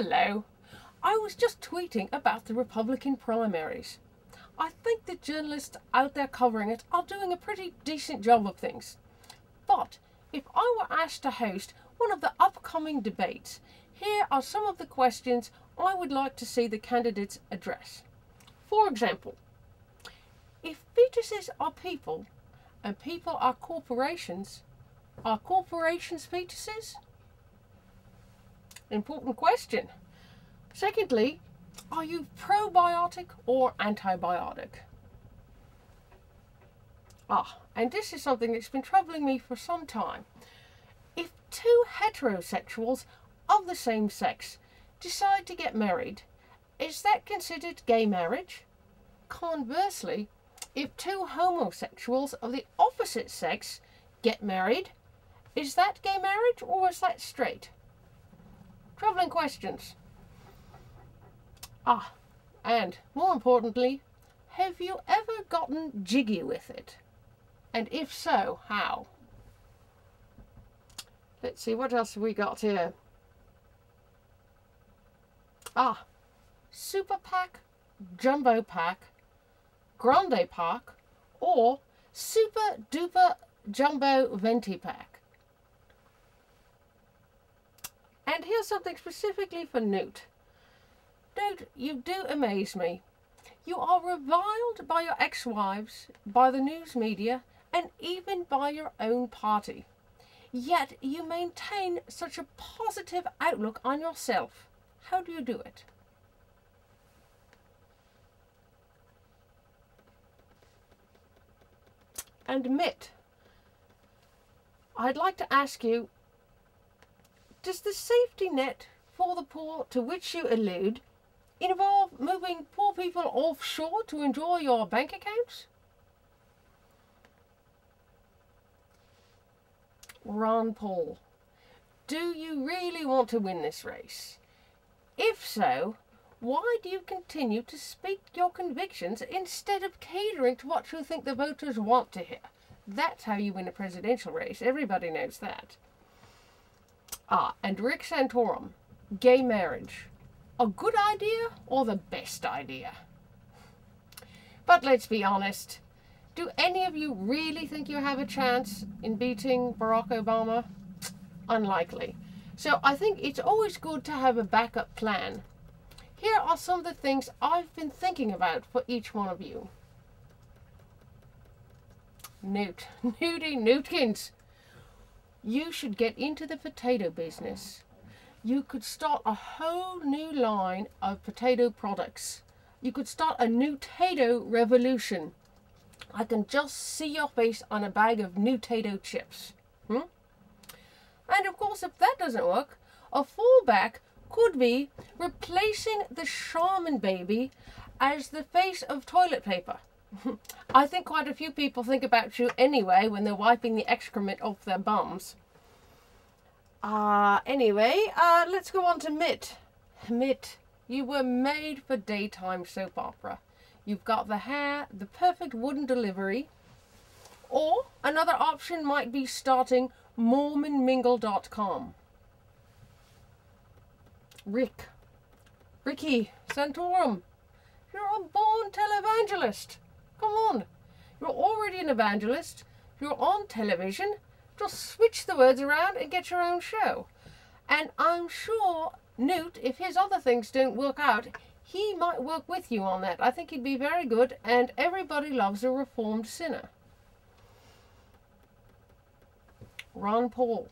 Hello. I was just tweeting about the Republican primaries. I think the journalists out there covering it are doing a pretty decent job of things. But if I were asked to host one of the upcoming debates, here are some of the questions I would like to see the candidates address. For example, if fetuses are people and people are corporations fetuses? Important question. Secondly, are you probiotic or antibiotic? And this is something that's been troubling me for some time. If two heterosexuals of the same sex decide to get married, is that considered gay marriage? Conversely, if two homosexuals of the opposite sex get married, is that gay marriage or is that straight? Troubling questions. And more importantly, have you ever gotten jiggy with it? And if so, how? Let's see, what else have we got here? Super pack, jumbo pack, grande pack, or super duper jumbo venti pack. And here's something specifically for Newt. Newt, you do amaze me. You are reviled by your ex-wives, by the news media, and even by your own party. Yet you maintain such a positive outlook on yourself. How do you do it? And Mitt, I'd like to ask you, does the safety net for the poor to which you allude involve moving poor people offshore to enjoy your bank accounts? Ron Paul, do you really want to win this race? If so, why do you continue to speak your convictions instead of catering to what you think the voters want to hear? That's how you win a presidential race. Everybody knows that. And Rick Santorum, gay marriage. A good idea or the best idea? But let's be honest. Do any of you really think you have a chance in beating Barack Obama? Unlikely. So I think it's always good to have a backup plan. Here are some of the things I've been thinking about for each one of you. Newty Newtkins. You should get into the potato business. You could start a whole new line of potato products. You could start a Newtato revolution. I can just see your face on a bag of Newtato chips. And of course, if that doesn't work, a fallback could be replacing the Charmin baby as the face of toilet paper. I think quite a few people think about you anyway when they're wiping the excrement off their bums. Anyway, let's go on to Mitt. Mitt, you were made for daytime soap opera. You've got the hair, the perfect wooden delivery. Or another option might be starting MormonMingle.com. Ricky Santorum, you're a born televangelist. Come on, you're already an evangelist. You're on television. Just switch the words around and get your own show. And I'm sure Newt, if his other things don't work out, he might work with you on that. I think he'd be very good, and everybody loves a reformed sinner. Ron Paul,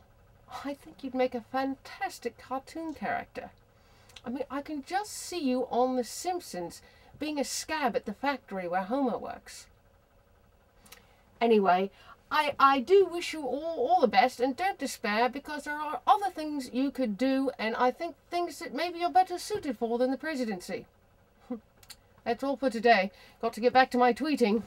I think you'd make a fantastic cartoon character. I mean, I can just see you on The Simpsons being a scab at the factory where Homer works. Anyway, I do wish you all the best, and don't despair, because there are other things you could do, and I think things that maybe you're better suited for than the presidency. That's all for today. Got to get back to my tweeting.